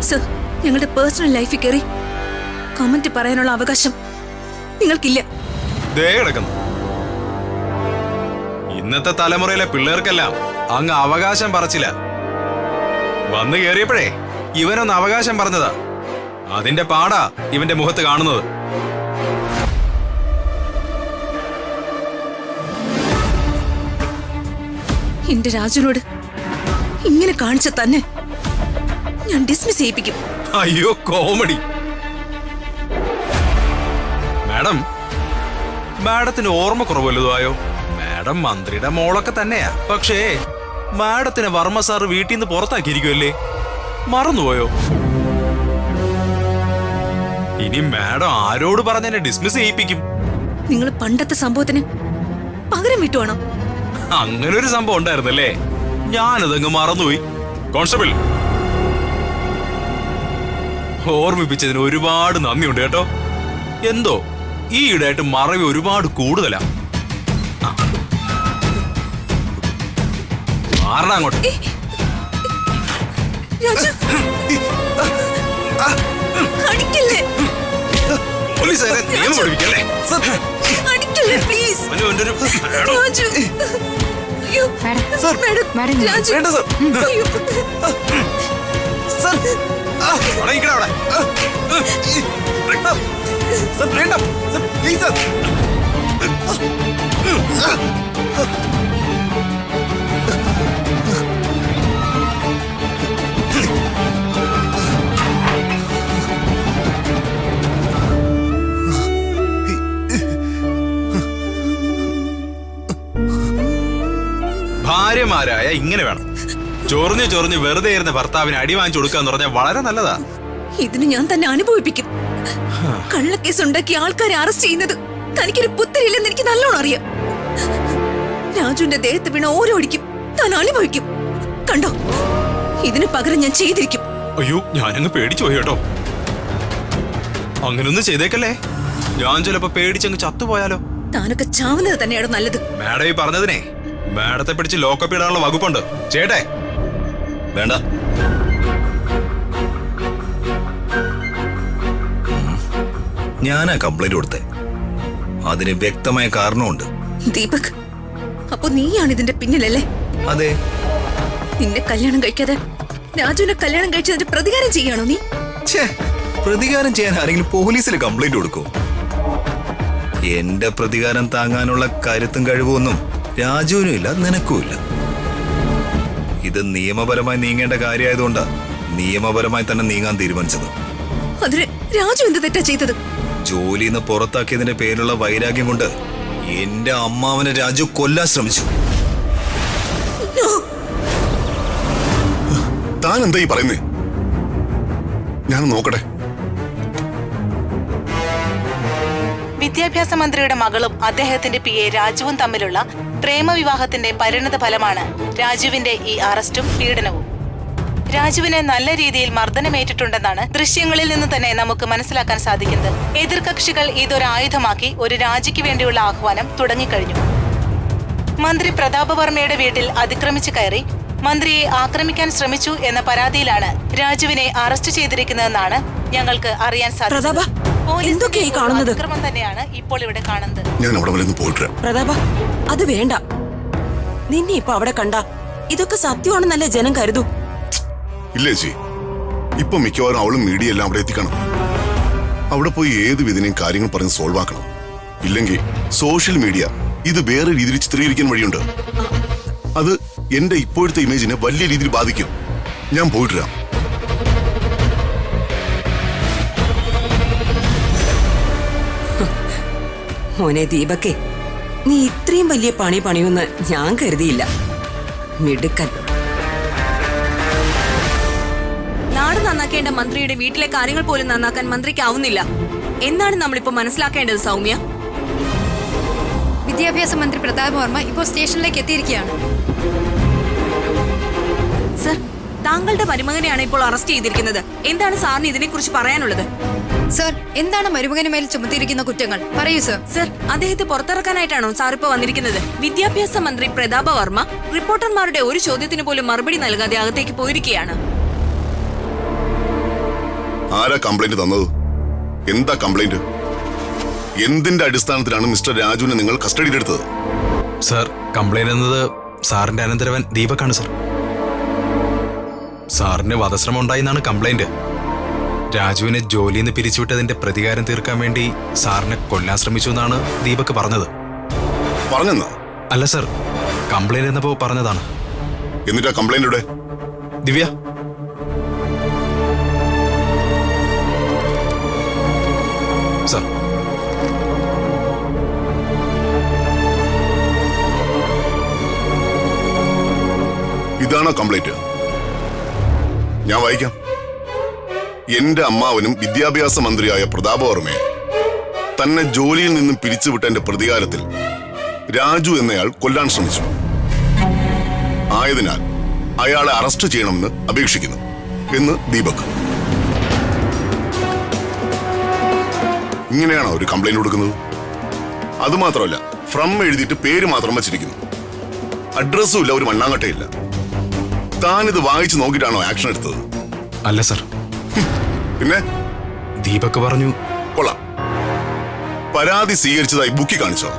Sir, ഞങ്ങളുടെ personal ലൈഫിൽ കയറി കമന്റ് പറയാനുള്ള അവകാശം നിങ്ങൾക്കില്ല. ദേ കിടക്കുന്നു. ഇന്നത്തെ തലമുറയിലെ പിള്ളേർക്കെല്ലാം അങ്ങ് അവകാശം പറച്ചില്ല. വന്നു കയറിയപ്പോഴേ ഇവനൊന്ന് അവകാശം പറഞ്ഞതാ. അതിന്റെ പാടാ ഇവന്റെ മുഖത്ത് കാണുന്നത്. എന്റെ രാജുനോട് ഇങ്ങനെ കാണിച്ച തന്നെ ഞാൻ ഡിസ്മിസ് ചെയ്യിപ്പിക്കും. അയ്യോ കോമഡി. മാഡത്തിന് ഓർമ്മ കുറവല്ലതായോ? മാഡം മന്ത്രിയുടെ മോളൊക്കെ തന്നെയാ. പക്ഷേ മാഡത്തിന് വർമ്മ സാർ വീട്ടിൽ നിന്ന് പുറത്താക്കിയിരിക്കുമല്ലേ? മറന്നുപോയോ? ഇനി മാഡം ആരോട് പറഞ്ഞെന്നെ ഡിസ്മിസ് ചെയ്യിപ്പിക്കും? നിങ്ങൾ പണ്ടത്തെ സംഭവത്തിന് പകരം വിട്ടുവാണോ? അങ്ങനെ ഒരു സംഭവം ഉണ്ടായിരുന്നല്ലേ? ഞാനതങ്ങ് മറന്നുപോയി. കോൺസ്റ്റബിൾ, ഓർമ്മിപ്പിച്ചതിന് ഒരുപാട് നന്ദിയുണ്ട് കേട്ടോ. എന്തോ ഈയിടെയായിട്ട് മറവി ഒരുപാട് കൂടുതലാ. മാറണം അങ്ങോട്ട്. പോലീസുകാരെ നിയമം പഠിപ്പിക്കല്ലേ? ഭാര്യമാരായ ഇങ്ങനെ വേണം. ചൊറിഞ്ഞു ചൊറിഞ്ഞ് വെറുതെ ഇരുന്ന ഭർത്താവിന് അടി വാങ്ങിച്ചു കൊടുക്കാന്ന് പറഞ്ഞാൽ വളരെ നല്ലതാ. ഇതിന് ഞാൻ തന്നെ അനുഭവിപ്പിക്കും. കള്ളക്കേസ് ഉണ്ടാക്കി ആൾക്കാരെ അറസ്റ്റ് ചെയ്യുന്നത് തനിക്കൊരു പുത്തരില്ലെന്ന് എനിക്ക് നല്ലോണം അറിയാം. രാജുവിന്റെ ദേഹത്ത് വീണ ഓരോ അടിക്കും താൻ അനുഭവിക്കും. കണ്ടോ, ഇതിന് പകരം ഞാൻ ചെയ്തിരിക്കും. അയ്യോ, ഞാനങ്ങ് പേടിച്ചു പോയി കേട്ടോ. അങ്ങനൊന്നും ചെയ്തേക്കല്ലേ. ഞാൻ ചിലപ്പോ പേടിച്ചങ്ങ് ചത്തുപോയാലോ? താനൊക്കെ ചാവുന്നത് തന്നെയാണ് നല്ലത്. മാഡം ഈ പറഞ്ഞതിനെ മാഡത്തെ പിടിച്ച് ലോക്കപ്പ് ഇടാനുള്ള വകുപ്പുണ്ട്. ചേട്ടേ വേണ്ട. ഞാനാ കംപ്ലൈന്റ് കൊടുത്തേ. അതിന് വ്യക്തമായ കാരണമുണ്ട്. ദീപക്, അപ്പൊ നീയാണ് ഇതിന്റെ പിന്നിലല്ലേ? അതെ. നിന്നെ കല്യാണം കഴിക്കാതെ രാജുവിനെ കല്യാണം കഴിച്ചതിന്റെ പ്രതികാരം ചെയ്യാണോ നീ? പ്രതികാരം ചെയ്യാൻ ആരെങ്കിലും പോലീസിൽ കംപ്ലൈന്റ് കൊടുക്കോ? എന്റെ പ്രതികാരം താങ്ങാനുള്ള കരുത്തും കഴിവൊന്നും രാജുവിനും ഇല്ല, നിനക്കും ഇല്ല. ഇത് നിയമപരമായി നീങ്ങേണ്ട കാര്യമായതുകൊണ്ടാ നിയമപരമായി തന്നെ നീങ്ങാൻ തീരുമാനിച്ചത്. അതിന് രാജു എന്ത് തെറ്റാ ചെയ്തത്? ജോലിന്ന് പുറത്താക്കിയതിന്റെ പേരിലുള്ള വൈരാഗ്യം കൊണ്ട് എന്റെ അമ്മാവനെ രാജു കൊല്ലാൻ ശ്രമിച്ചു. താൻ എന്താ ഈ പറയുന്നേ? ഞാൻ നോക്കട്ടെ. വിദ്യാഭ്യാസ മന്ത്രിയുടെ മകളും അദ്ദേഹത്തിന്റെ PA രാജുവും തമ്മിലുള്ള പ്രേമവിവാഹത്തിന്റെ പരിണത ഫലമാണ് രാജുവിന്റെ ഈ അറസ്റ്റും പീഡനവും. രാജുവിന് നല്ല രീതിയിൽ മർദ്ദനമേറ്റിട്ടുണ്ടെന്നാണ് ദൃശ്യങ്ങളിൽ നിന്ന് തന്നെ നമുക്ക് മനസ്സിലാക്കാൻ സാധിക്കുന്നത്. എതിർകക്ഷികൾ ഇതൊരായുധമാക്കി ഒരു രാജിക്ക് വേണ്ടിയുള്ള ആഹ്വാനം തുടങ്ങിക്കഴിഞ്ഞു. മന്ത്രി പ്രതാപവർമ്മയുടെ വീട്ടിൽ അതിക്രമിച്ചു കയറി മന്ത്രിയെ ആക്രമിക്കാൻ ശ്രമിച്ചു എന്ന പരാതിയിലാണ് രാജുവിനെ അറസ്റ്റ് ചെയ്തിരിക്കുന്നതെന്നാണ് ഞങ്ങൾക്ക് അറിയാൻ സാധിച്ചത്. അതിക്രമം തന്നെയാണ് ഇപ്പോൾ ഇവിടെ കാണുന്നത്. ഞാൻ അവിടെ വരെ ഒന്ന് പോയിട്ട് പ്രതാപ, അത് വേണ്ട. നിന്നെ ഇപ്പൊ അവിടെ കണ്ട ഇതൊക്കെ സത്യമാണെന്നല്ലേ ജനം കരുതൂ? ഇല്ലേ ചേച്ചി, ഇപ്പൊ മിക്കവാറും അവളും മീഡിയ എല്ലാം അവിടെ എത്തിക്കണം. അവിടെ പോയി ഏത് വിധനെയും കാര്യങ്ങൾ പറഞ്ഞ് സോൾവ് ആക്കണം. ഇല്ലെങ്കിൽ സോഷ്യൽ മീഡിയ ഇത് വേറെ രീതിയിൽ ചിത്രീകരിക്കാൻ വഴിയുണ്ട്. അത് എന്റെ ഇപ്പോഴത്തെ ഇമേജിനെ വലിയ രീതിയിൽ ബാധിക്കും. ഞാൻ പോയിട്ട് മോനെ ദീപക്കേ, നീ ഇത്രയും വലിയ പണി പണിയൊന്ന് ഞാൻ കരുതിയില്ല. മിടുക്കൻ. നാട് നന്നാക്കേണ്ട മന്ത്രിയുടെ വീട്ടിലെ കാര്യങ്ങൾ പോലും നന്നാക്കാൻ മന്ത്രിക്കാവുന്നില്ല എന്നാണ് നമ്മളിപ്പോ മനസ്സിലാക്കേണ്ടത്. സൗമ്യ, വിദ്യാഭ്യാസ മന്ത്രി പ്രതാപ് വർമ്മ ഇപ്പോൾ സ്റ്റേഷനിലേക്ക് എത്തിയിരിക്കുകയാണ്. സർ, താങ്കളുടെ മരുമകനെയാണ് ഇപ്പോൾ അറസ്റ്റ് ചെയ്തിരിക്കുന്നത്. എന്താണ് സാറിന് ഇതിനെക്കുറിച്ച് പറയാനുള്ളത്? സർ, എന്താണ് മരുമകന് മേൽ ചുമത്തിയിരിക്കുന്ന കുറ്റങ്ങൾ? പറയൂ സർ. സർ, അദ്ദേഹത്തെ പുറത്തിറക്കാനായിട്ടാണോ സാർ ഇപ്പൊ വന്നിരിക്കുന്നത്? വിദ്യാഭ്യാസ മന്ത്രി പ്രതാപ വർമ്മ റിപ്പോർട്ടർമാരുടെ ഒരു ചോദ്യത്തിന് പോലും മറുപടി നൽകാതെ അകത്തേക്ക് പോയിരിക്കുകയാണ്. ആരാ കംപ്ലൈന്റ് തന്നത്? എന്താ കംപ്ലൈന്റ്? എന്തിന്റെ അടിസ്ഥാനത്തിലാണ് മിസ്റ്റർ രാജുവിനെ നിങ്ങൾ കസ്റ്റഡിയിലെടുത്തത്? സർ, കംപ്ലൈന്റ് എന്നത് സാറിന്റെ അനന്തരവൻ ദീപക്കാണ് സർ. സാറിന് വധശ്രമം ഉണ്ടായിന്നാണ് കംപ്ലൈന്റ്. രാജുവിനെ ജോലിയിൽ നിന്ന് പിരിച്ചുവിട്ടതിന്റെ പ്രതികാരം തീർക്കാൻ വേണ്ടി സാറിനെ കൊല്ലാൻ ശ്രമിച്ചു എന്നാണ് ദീപക് പറഞ്ഞത്. പറഞ്ഞെന്നാ? അല്ല സർ, കംപ്ലൈന്റ് എന്നപ്പോ പറഞ്ഞതാണ്. എന്നിട്ടാ കംപ്ലൈന്റ്? ദിവ്യ, സർ. ഇതാണോ കംപ്ലൈന്റ്? ഞാൻ വായിക്കാം. എന്റെ അമ്മാവനും വിദ്യാഭ്യാസ മന്ത്രിയായ പ്രതാപവർമ്മയെ തന്നെ ജോലിയിൽ നിന്നും പിരിച്ചുവിട്ടതിന്റെ പ്രതികാരത്തിൽ രാജു എന്നയാൾ കൊല്ലാൻ ശ്രമിച്ചു. ആയതിനാൽ അയാളെ അറസ്റ്റ് ചെയ്യണമെന്ന് അപേക്ഷിക്കുന്നു എന്ന് ദീപക്. ഇങ്ങനെയാണോ ഒരു കംപ്ലൈന്റ് കൊടുക്കുന്നത്? അതുമാത്രമല്ല, ഫ്രം എഴുതിയിട്ട് പേര് മാത്രം വച്ചിരിക്കുന്നു. അഡ്രസ്സും ഇല്ല, ഒരു മണ്ണാങ്കട്ടയില്ല. താനിത് വായിച്ചു നോക്കിയിട്ടാണോ ആക്ഷൻ എടുത്തത്? അല്ല സർ. പിന്നെ ദീപക് പറഞ്ഞു. കൊള്ളാം. പരാതി സ്വീകരിച്ചതായി ബുക്കി കാണിച്ചോ?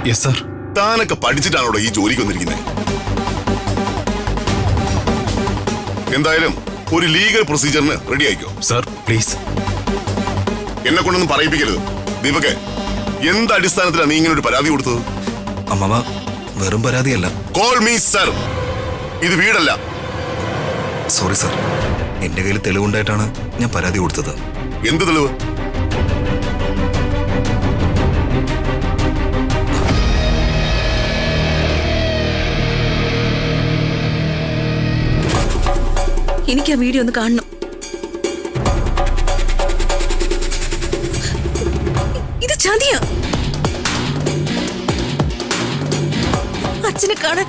Yes sir. താനൊക്കെ പഠിച്ചിട്ടാണോ ഈ ജോലിക്ക് വന്നിരിക്കുന്നത്? എന്തായാലും ഒരു ലീഗൽ പ്രൊസീജിയറിന് റെഡി ആയിക്കോ. Sir please. എന്നെ കൊണ്ടൊന്നും പറയിപ്പിക്കരുത്. ദീപകെ, എന്ത് അടിസ്ഥാനത്തിലാണ് നീ ഇങ്ങനെ ഒരു പരാതി കൊടുത്തത്? അമ്മാവ, വെറും പരാതിയല്ല. Call me sir. ഇത് വീടല്ല. സോറി സർ, എന്റെ കയ്യിൽ തെളിവുണ്ടായിട്ടാണ് ഞാൻ പരാതി കൊടുത്തത്. എന്ത് തെളിവ്? എനിക്ക് ആ വീഡിയോ ഒന്ന് കാണണം. ഇത് ചതിയാ. അച്ഛനെ കാണാൻ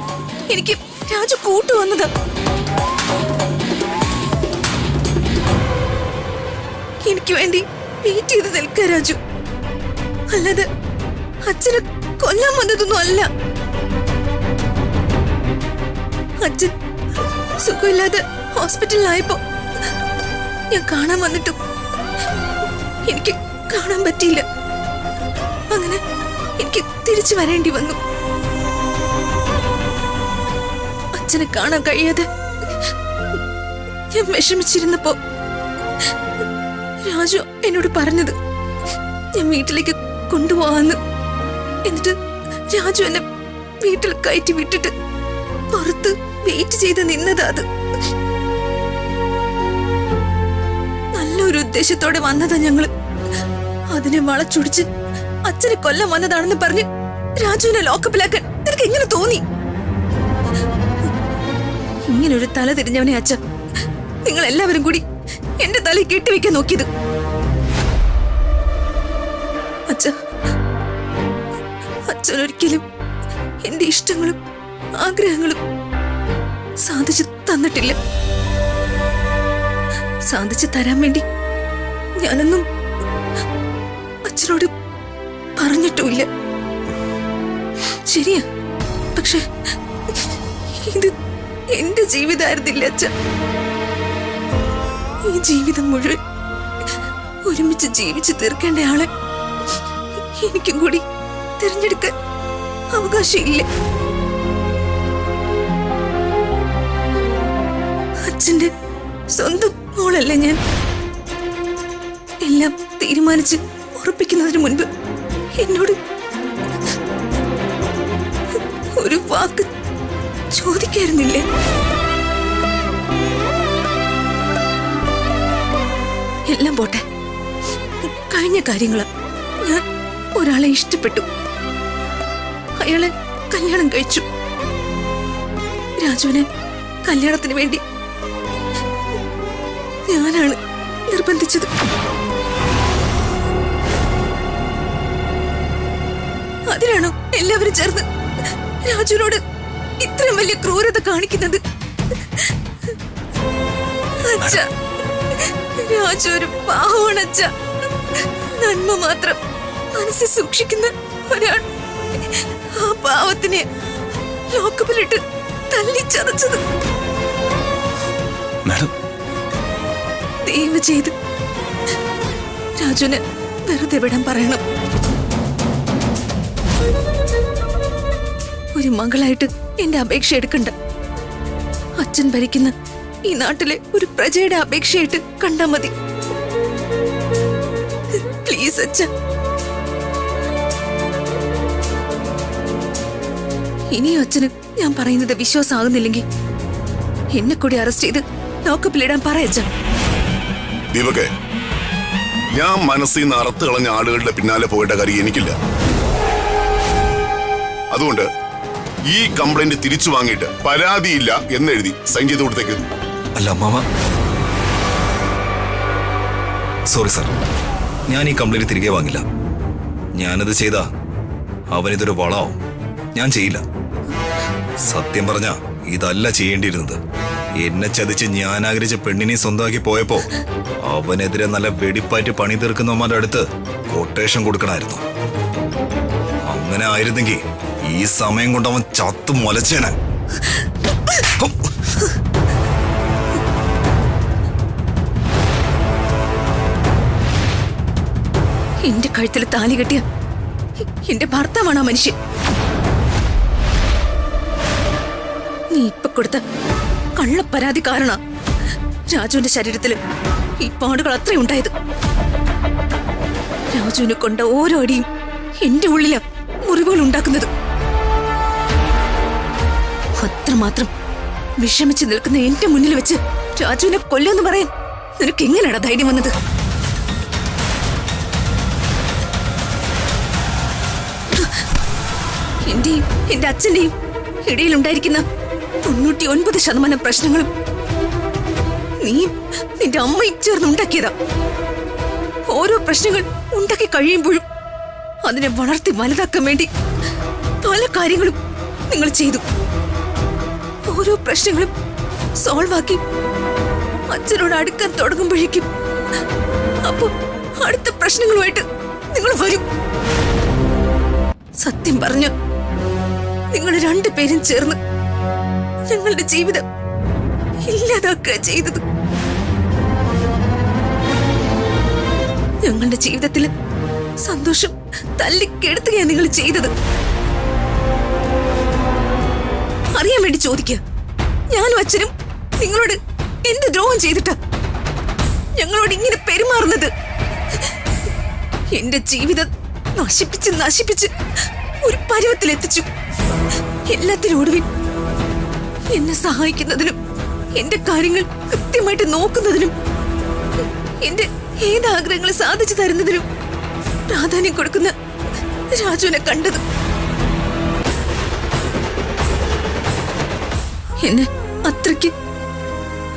എനിക്ക് രാജു കൂട്ടുവന്നതാ. എനിക്ക് വേണ്ടി വെയിറ്റ് ചെയ്ത് നിൽക്ക രാജു. അല്ലാതെ അച്ഛനെ കൊല്ലാൻ വന്നതൊന്നും അല്ല. അച്ഛൻ സുഖമില്ലാതെ ഹോസ്പിറ്റലിലായപ്പോ ഞാൻ കാണാൻ വന്നിട്ടും എനിക്ക് കാണാൻ പറ്റിയില്ല. അങ്ങനെ എനിക്ക് തിരിച്ചു വരേണ്ടി വന്നു. അച്ഛനെ കാണാൻ കഴിയാതെ ഞാൻ വിഷമിച്ചിരുന്നപ്പോ രാജു എന്നോട് പറഞ്ഞത് ഞാൻ വീട്ടിലേക്ക് കൊണ്ടുപോവാന്ന്. എന്നിട്ട് രാജു എന്നെ വീട്ടിൽ കയറ്റി വിട്ടിട്ട് പുറത്ത് വെയിറ്റ് ചെയ്ത് നിന്നതാ. അത് നല്ലൊരു ഉദ്ദേശത്തോടെ വന്നതാ ഞങ്ങള്. അതിനെ വളച്ചൊടിച്ച് അച്ഛനെ കൊല്ലം വന്നതാണെന്ന് പറഞ്ഞ് രാജുവിനെ ലോക്കപ്പിലാക്കാൻ നിനക്ക് എങ്ങനെ തോന്നി? ഇങ്ങനൊരു തല തിരിഞ്ഞവനെ അച്ഛ നിങ്ങൾ എല്ലാവരും കൂടി എന്റെ തലയിൽ കെട്ടിവെക്കാൻ നോക്കിയത്. അച്ഛനൊരിക്കലും എന്റെ ഇഷ്ടങ്ങളും ആഗ്രഹങ്ങളും സാധിച്ചു തന്നിട്ടില്ല. സാധിച്ചു തരാൻ വേണ്ടി ഞാനൊന്നും അച്ഛനോട് പറഞ്ഞിട്ടുമില്ല. ശരിയാ, പക്ഷെ ഇത് എന്റെ ജീവിതമായിരുന്നില്ല അച്ഛ. ഈ ജീവിതം മുഴുവൻ ഒരുമിച്ച് ജീവിച്ച് തീർക്കേണ്ട ആളെ എനിക്കും കൂടി തിരഞ്ഞെടുക്കാൻ അവകാശമില്ല. അച്ഛന്റെ സ്വന്തം മോളല്ലേ ഞാൻ. എല്ലാം തീരുമാനിച്ച് ഉറപ്പിക്കുന്നതിന് മുൻപ് എന്നോട് ഒരു വാക്ക് ചോദിക്കായിരുന്നില്ലേ? എല്ലാം പോട്ടെ, കഴിഞ്ഞ കാര്യങ്ങളാ. ഞാൻ ഒരാളെ ഇഷ്ടപ്പെട്ടു, അയാളെ കല്യാണം കഴിച്ചു. രാജുവിനെ കല്യാണത്തിന് വേണ്ടി ഞാനാണ് നിർബന്ധിച്ചത്. അതിനാണോ എല്ലാവരും ചേർന്ന് രാജുവിനോട് ഇത്രയും വലിയ ക്രൂരത കാണിക്കുന്നത്? അച്ഛാ, രാജു ഒരു പാവമാണ് അച്ഛാ. നന്മ മാത്രം മനസ്സിൽ സൂക്ഷിക്കുന്ന ഒരാൾ. ആ പാവത്തിനെ ലോക്കപ്പിലിട്ട് തല്ലിച്ചതച്ചത്. മാഡം, ദയവ് ചെയ്ത് രാജുവിനെ വെറുതെ വിടാൻ പറയണം. ഒരു മകളായിട്ട് എന്റെ അപേക്ഷ എടുക്കണ്ട. അച്ഛൻ ഭരിക്കുന്ന ഈ നാട്ടിലെ ഒരു പ്രജയുടെ അപേക്ഷയായിട്ട് കണ്ടാ മതി. പ്ലീസ് അച്ഛ. ഇനിയും അച്ഛന് ഞാൻ പറയുന്നത് വിശ്വാസമാകുന്നില്ലെങ്കിൽ എന്നെ കൂടി അറസ്റ്റ് ചെയ്ത് ലോക്കപ്പിലിടാൻ പറയച്ച. ദീപകെ, ഞാൻ മനസ്സിൽ നിന്ന് അറുത്ത് കളഞ്ഞ ആളുകളുടെ പിന്നാലെ പോകേണ്ട കാര്യം എനിക്കില്ല. അതുകൊണ്ട് ഈ കംപ്ലൈന്റ് തിരിച്ചു വാങ്ങിയിട്ട് പരാതിയില്ല എന്നെഴുതി സൈൻ ചെയ്ത് കൊടുത്തേക്ക്. അല്ല അമ്മാവ, സോറി സാർ, ഞാൻ ഈ കംപ്ലൈന്റ് തിരികെ വാങ്ങില്ല. ഞാനത് ചെയ്താ അവനിതൊരു വളാവും. ഞാൻ ചെയ്യില്ല. സത്യം പറഞ്ഞ ഇതല്ല ചെയ്യേണ്ടിയിരുന്നത്. എന്നെ ചതിച്ച് ഞാൻ ആഗ്രഹിച്ച പെണ്ണിനെ സ്വന്തമാക്കി പോയപ്പോ അവനെതിരെ നല്ല വെടിപ്പായിട്ട് പണി തീർക്കുന്നവന്മാരുടെ അടുത്ത് കൊട്ടേഷൻ കൊടുക്കണമായിരുന്നു. അങ്ങനെ ആയിരുന്നെങ്കിൽ ഈ സമയം കൊണ്ട് അവൻ ചത്തു മുലച്ചേനെ. എന്റെ കഴുത്തിൽ താലി കെട്ടിയ എന്റെ ഭർത്താവാണ് ആ മനുഷ്യൻ. നീ ഇപ്പൊ കൊടുത്ത കള്ളപ്പരാതി കാരണ രാജുവിന്റെ ശരീരത്തിൽ ഈ പാടുകൾ അത്രയുണ്ടായത്. രാജുവിനെ കൊണ്ട ഓരോ അടിയും എന്റെ ഉള്ളില മുറിവുകൾ ഉണ്ടാക്കുന്നത്. അത്രമാത്രം വിഷമിച്ച് നിൽക്കുന്ന എന്റെ മുന്നിൽ വെച്ച് രാജുവിനെ കൊല്ലുമെന്ന് പറയാൻ നിനക്ക് എങ്ങനെയാടാ ധൈര്യം വന്നത്? എന്റെയും എന്റെ അച്ഛന്റെയും ഇടയിലുണ്ടായിരിക്കുന്ന 99% പ്രശ്നങ്ങളും നീയും നിന്റെ അമ്മയും ചേർന്ന് ഉണ്ടാക്കിയതാ. ഓരോ പ്രശ്നങ്ങൾ ഉണ്ടാക്കി കഴിയുമ്പോഴും അതിനെ വളർത്തി വലുതാക്കാൻ വേണ്ടി പല കാര്യങ്ങളും നിങ്ങൾ ചെയ്തു. ഓരോ പ്രശ്നങ്ങളും സോൾവ് ആക്കി അച്ഛനോട് അടുക്കാൻ തുടങ്ങുമ്പോഴേക്കും അപ്പൊ അടുത്ത പ്രശ്നങ്ങളുമായിട്ട് നിങ്ങൾ വരും. സത്യം പറഞ്ഞ നിങ്ങൾ രണ്ടുപേരും ചേർന്ന് ഞങ്ങളുടെ ജീവിതം ഇല്ലാതാക്കുക ചെയ്തത്. ഞങ്ങളുടെ ജീവിതത്തിൽ സന്തോഷം തല്ലിക്കെടുത്തുകയാണ് നിങ്ങൾ ചെയ്തത്. അറിയാൻ വേണ്ടി ചോദിക്കുക, ഞാനും അച്ഛനും നിങ്ങളോട് എന്ത് ദ്രോഹം ചെയ്തിട്ടാ ഞങ്ങളോട് ഇങ്ങനെ പെരുമാറുന്നത്? എന്റെ ജീവിതം നശിപ്പിച്ച് ഒരു പരുവത്തിലെത്തിച്ചു. എല്ലാത്തിനും ഒടുവിൽ എന്നെ സഹായിക്കുന്നതിനും എന്റെ കാര്യങ്ങൾ കൃത്യമായിട്ട് നോക്കുന്നതിനും എന്റെ ഏതാഗ്രഹങ്ങൾ സാധിച്ചു തരുന്നതിനും പ്രാധാന്യം കൊടുക്കുന്ന രാജുവിനെ കണ്ടത്. എന്നെ അത്രയ്ക്ക്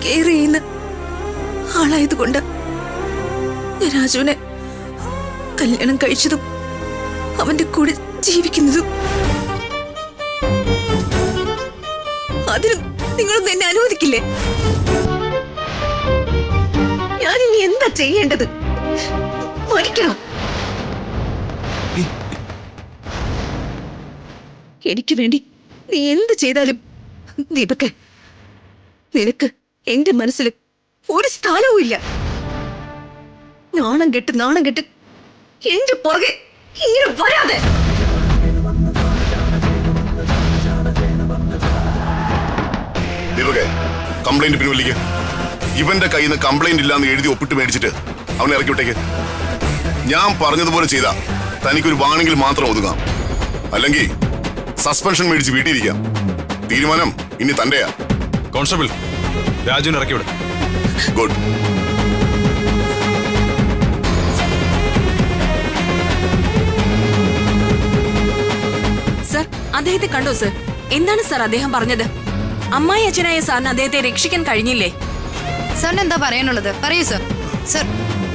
കെയർ ചെയ്യുന്ന ആളായതുകൊണ്ട് ഞാൻ രാജുവിനെ കല്യാണം കഴിച്ചതും അവന്റെ കൂടെ ജീവിക്കുന്നതും. അതിനും നിങ്ങളൊന്നും എന്നെ അനുവദിക്കില്ലേ? ഞാനിനി എന്താ ചെയ്യേണ്ടത്? മരിക്കണോ? എനിക്ക് വേണ്ടി നീ എന്ത് ചെയ്താലും ദീപക്കെ, നിനക്ക് എന്റെ മനസ്സിൽ ഒരു സ്ഥാനവും ഇല്ല. നാണം കെട്ട് എന്റെ പുറകെ ഇങ്ങനെ വരാതെ. ദീപകെ, കംപ്ലൈന്റ് പിൻവലിക്ക്. ഇവന്റെ കയ്യിൽ നിന്ന് കംപ്ലൈന്റ് ഇല്ലാന്ന് എഴുതി ഒപ്പിട്ട് മേടിച്ചിട്ട് അവനെ ഇറക്കി വിട്ടേക്ക്. ഞാൻ പറഞ്ഞതുപോലെ ചെയ്താ തനിക്കൊരു വാണെങ്കിൽ മാത്രം ഒതുങ്ങാം. അല്ലെങ്കിൽ സസ്പെൻഷൻ മേടിച്ച് വീട്ടിലിരിക്കാം. തീരുമാനം ഇനി തന്റെയാ. കോൺസ്റ്റബിൾ, രാജുവിനെ ഇറക്കി വിടും. ഗുഡ്. സർ, അദ്ദേഹത്തെ കണ്ടോ സർ? എന്താണ് സർ അദ്ദേഹം പറഞ്ഞത്? അമ്മായി അച്ഛനായ സാറിന് അദ്ദേഹത്തെ രക്ഷിക്കാൻ കഴിഞ്ഞില്ലേ? സാറിന് എന്താ പറയാനുള്ളത്? പറയൂ സർ. സർ,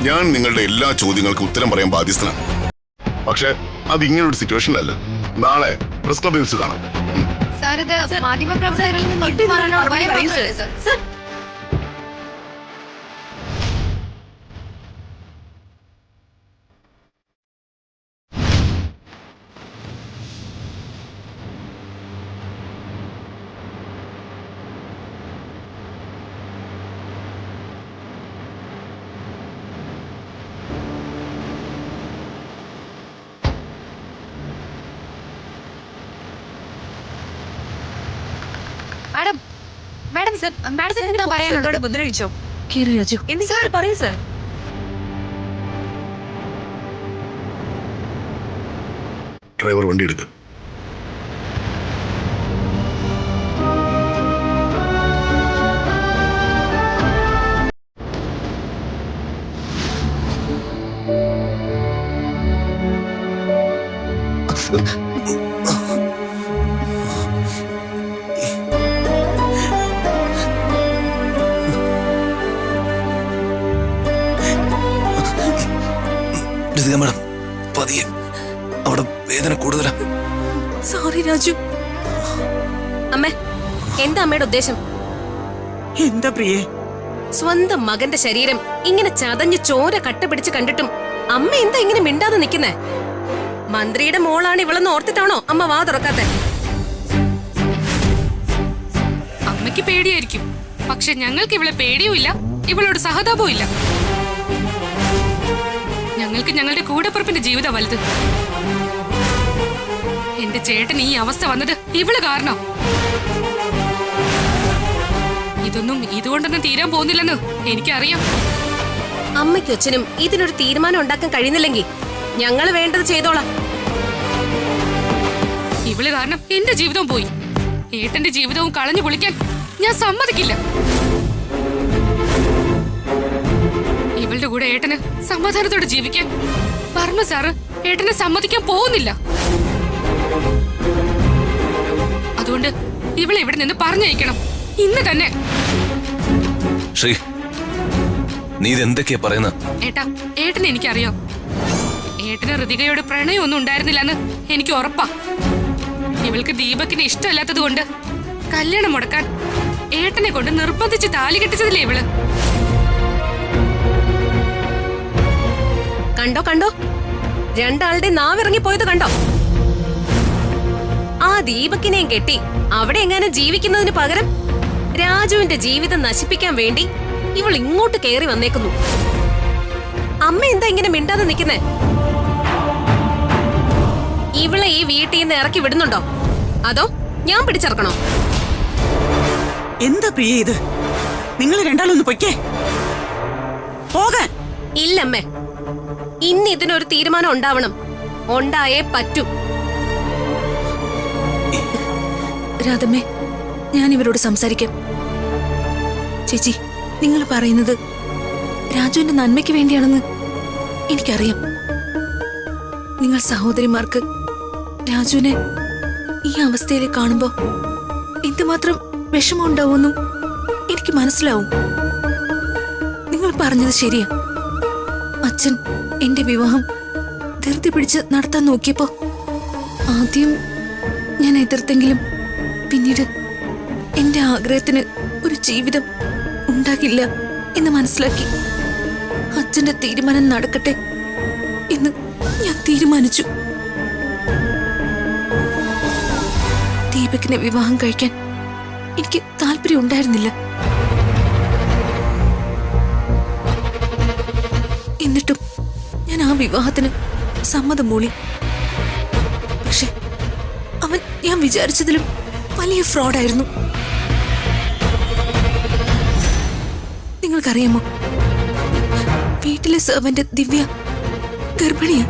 ഞാൻ നിങ്ങളുടെ എല്ലാ ചോദ്യങ്ങൾക്കും ഉത്തരം പറയാൻ ബാധ്യസ്ഥനാണ്. പക്ഷെ അത് ഇങ്ങനൊരു സിറ്റുവേഷനിലല്ല. നാളെ പ്രസ് ക്ലബിൽ വെച്ച് കാണാം. സാറിത് മാധ്യമപ്രവർത്തകരിൽ നിന്ന് ഒട്ടുമാറാനോ ഭയപ്പെടുന്നത് സർ. മാഡം സർ മാഡത്തിന് എന്താ പറയാനുള്ളത്? മുദ്രയിച്ചോ കേറി രാജു എന്തെങ്കിലും പറയൂ സർ. ഡ്രൈവർ വണ്ടി എടുക്കുക. മാഡം പതിയെ, അവിടെ വേദന കൂടുതലാ. സോറി രാജു. അമ്മേ, എന്താ അമ്മയുടെ ഉദ്ദേശം? എന്താ പ്രിയേ? സ്വന്തം മകന്റെ ശരീരം ഇങ്ങനെ ചതഞ്ഞ് ചോര കട്ട പിടിച്ച് കണ്ടിട്ടും അമ്മ എന്താ ഇങ്ങനെ മിണ്ടാതെ നിൽക്കുന്നേ? മന്ത്രിയുടെ മോളാണ് ഇവളെന്ന് ഓർത്തിട്ടാണോ അമ്മ വാ തുറക്കാത്തെ? അമ്മയ്ക്ക് പേടിയായിരിക്കും, പക്ഷെ ഞങ്ങൾക്ക് ഇവളെ പേടിയുമില്ല, ഇവളോട് സഹതാപവും ഇല്ല. ഞങ്ങൾക്ക് ഞങ്ങളുടെ കൂടപ്പുറപ്പിന്റെ ജീവിതം വലുത്. എന്റെ ചേട്ടൻ ഈ അവസ്ഥ വന്നത് ഇവള് കാരണം. ഇതൊന്നും ഇതുകൊണ്ടൊന്നും തീരാൻ പോകുന്നില്ലെന്ന് എനിക്കറിയാം. അമ്മയ്ക്കും അച്ഛനും ഇതിനൊരു തീരുമാനം ഉണ്ടാക്കാൻ കഴിയുന്നില്ലെങ്കിൽ ഞങ്ങൾ വേണ്ടത് ചെയ്തോളാം. ഇവള് കാരണം എന്റെ ജീവിതവും പോയി. ഏട്ടന്റെ ജീവിതവും കളഞ്ഞു പൊളിക്കാൻ ഞാൻ സമ്മതിക്കില്ല. ഇവളുടെ കൂടെ ഏട്ടന് സമാധാനത്തോടെ ജീവിക്കാൻ വർമ്മ സാറ് ഏട്ടനെ സമ്മതിക്കാൻ പോകുന്നില്ല. അതുകൊണ്ട് ഇവളെ ഇവിടെ നിന്ന് പറഞ്ഞയക്കണം, ഇന്ന് തന്നെ. ശ്രീ, നീ ഇതെന്തൊക്കെയാ പറയുന്നത്? ഏട്ടാ, ഏട്ടനെ എനിക്കറിയാം. ഏട്ടന് ഋതികയോട് പ്രണയമൊന്നും ഉണ്ടായിരുന്നില്ലെന്ന് എനിക്ക് ഉറപ്പാ. ഇവൾക്ക് ദീപകിനെ ഇഷ്ടമല്ലാത്തത് കൊണ്ട് കല്യാണം മുടക്കാൻ ഏട്ടനെ കൊണ്ട് നിർബന്ധിച്ച് താലി കെട്ടിച്ചതില്ലേ ഇവള്? കണ്ടോ കണ്ടോ, രണ്ടാളുടെ നാവിറങ്ങി പോയത് കണ്ടോ? ആ ദീപകിനെയും കെട്ടി അവിടെ എങ്ങാനും ജീവിക്കുന്നതിന് പകരം രാജുവിന്റെ ജീവിതം നശിപ്പിക്കാൻ വേണ്ടി ഇവൾ ഇങ്ങോട്ട് കയറി വന്നേക്കുന്നു. അമ്മ എന്താ ഇങ്ങനെ മിണ്ടാതെ നിൽക്കുന്നേ? ഇവളെ ഈ വീട്ടിൽ നിന്ന് ഇറക്കി വിടുന്നുണ്ടോ അതോ ഞാൻ പിടിച്ചിറക്കണോ? എന്താ പ്രിയ ഇത്? നിങ്ങൾ രണ്ടാളൊന്ന് പൊയ്ക്കേ, പോകാൻ. ഇല്ലമ്മേ, ഇന്ന് ഇതിനൊരു തീരുമാനം ഉണ്ടാവണം. ഉണ്ടായേ പറ്റൂ. രാധമ്മേ, ഞാൻ ഇവരോട് സംസാരിക്കാം. ചേച്ചി, നിങ്ങൾ പറയുന്നത് രാജുവിന്റെ നന്മയ്ക്ക് വേണ്ടിയാണെന്ന് എനിക്കറിയാം. നിങ്ങൾ സഹോദരിമാർക്ക് രാജുവിനെ ഈ അവസ്ഥയിൽ കാണുമ്പോ എന്തുമാത്രം വിഷമം ഉണ്ടാവുമെന്നും എനിക്ക് മനസ്സിലാവും. നിങ്ങൾ പറഞ്ഞത് ശരിയാ. അച്ഛൻ എന്റെ വിവാഹം ധൃതി പിടിച്ച് നടത്താൻ നോക്കിയപ്പോ ആദ്യം ഞാൻ എതിർത്തെങ്കിലും പിന്നീട് എന്റെ ആഗ്രഹത്തിന് ഒരു ജീവിതം ഉണ്ടാകില്ല എന്ന് മനസ്സിലാക്കി അച്ഛന്റെ തീരുമാനം നടക്കട്ടെ എന്ന് ഞാൻ തീരുമാനിച്ചു. ദീപകിനെ വിവാഹം കഴിക്കാൻ എനിക്ക് താല്പര്യം ഉണ്ടായിരുന്നില്ല. എന്നിട്ടും ഞാൻ ആ വിവാഹത്തിന് സമ്മതം മൂളി. പക്ഷെ അവൻ ഞാൻ വിചാരിച്ചതിലും വലിയ ഫ്രോഡായിരുന്നു. നിങ്ങൾക്കറിയാമോ, വീട്ടിലെ സെർവന്റ് ദിവ്യ ഗർഭിണിയാ.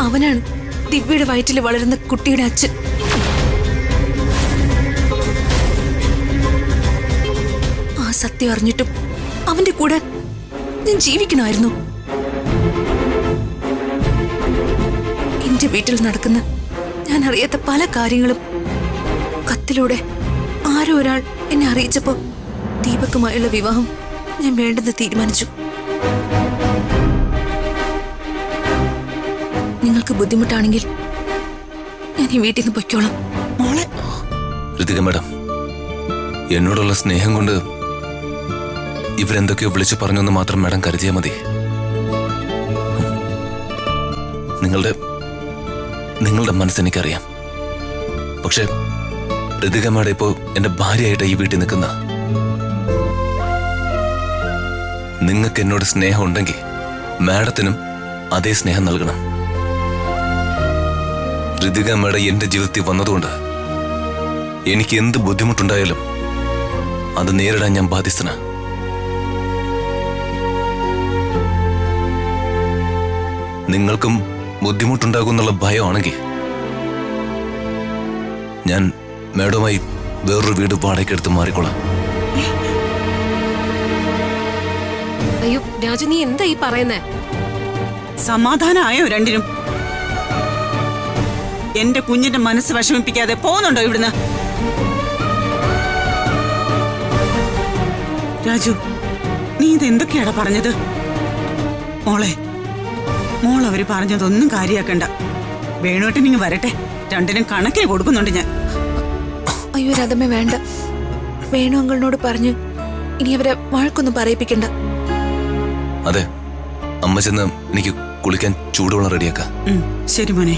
അവനാണ് ദിവ്യയുടെ വയറ്റിൽ വളരുന്ന കുട്ടിയുടെ അച്ഛൻ. ആ സത്യം അറിഞ്ഞിട്ടും അവന്റെ കൂടെ ഞാൻ ജീവിക്കണമായിരുന്നു. എന്റെ വീട്ടിൽ നടക്കുന്ന ഞാൻ അറിയാത്ത പല കാര്യങ്ങളും കത്തിലൂടെ ആരോ ഒരാൾ എന്നെ അറിയിച്ചപ്പോ ദീപക്കുമായുള്ള വിവാഹം ഞാൻ വേണ്ടെന്ന് തീരുമാനിച്ചു. നിങ്ങൾക്ക് ബുദ്ധിമുട്ടാണെങ്കിൽ ഞാൻ ഈ വീട്ടിൽ നിന്ന് പൊയ്ക്കോളാം. മോളെ, ഋതിക മാഡം, എന്നോടുള്ള സ്നേഹം കൊണ്ട് ഇവരെന്തൊക്കെയോ വിളിച്ചു പറഞ്ഞെന്ന് മാത്രം മാഡം കരുതിയാൽ മതി. നിങ്ങളുടെ മനസ്സെനിക്കറിയാം. പക്ഷെ ഋതിക മാഡം ഇപ്പോ എന്റെ ഭാര്യയായിട്ട് ഈ വീട്ടിൽ നിൽക്കുന്ന. നിങ്ങൾക്ക് എന്നോട് സ്നേഹം ഉണ്ടെങ്കിൽ മാഡത്തിനും അതേ സ്നേഹം നൽകണം. ഋതിക മേഡം എന്റെ ജീവിതത്തിൽ വന്നതുകൊണ്ട് എനിക്ക് എന്ത് ബുദ്ധിമുട്ടുണ്ടായാലും അത് നേരിടാൻ ഞാൻ ബാധ്യസ്ഥനാ. നിങ്ങൾക്കും ബുദ്ധിമുട്ടുണ്ടാകുന്നുള്ള ഭയമാണെങ്കിൽ ഞാൻ മേഡവുമായി വേറൊരു വീട് വാടകയ്ക്കെടുത്ത് മാറിക്കൊള്ളാം. അയ്യോ രാജു, നീ എന്താ ഈ പറയുന്നേ? സമാധാനമായോ രണ്ടിനും? എന്റെ കുഞ്ഞിന്റെ മനസ്സ് വിഷമിപ്പിക്കാതെ പോകുന്നുണ്ടോ ഇവിടുന്ന്? രാജു, നീ ഇതെന്തൊക്കെയാടാ പറഞ്ഞത്? മോൾ അവര് പറഞ്ഞതൊന്നും കാര്യാക്കണ്ട. വേണോട്ടിനിങ്ങ് വരട്ടെ, രണ്ടിനും കണക്കിന് കൊടുക്കുന്നുണ്ട് ഞാൻ. അയ്യോ രാധമ്മ, വേണ്ട. വേണു അങ്കിളിനോട് പറഞ്ഞ് ഇനി അവരെ വഴക്കൊന്നും പറയിപ്പിക്കണ്ട. അതെ, അമ്മ ചെന്ന് എനിക്ക് കുളിക്കാൻ ചൂടുവെള്ളം റെഡിയാക്കാം. ശരി മോനെ.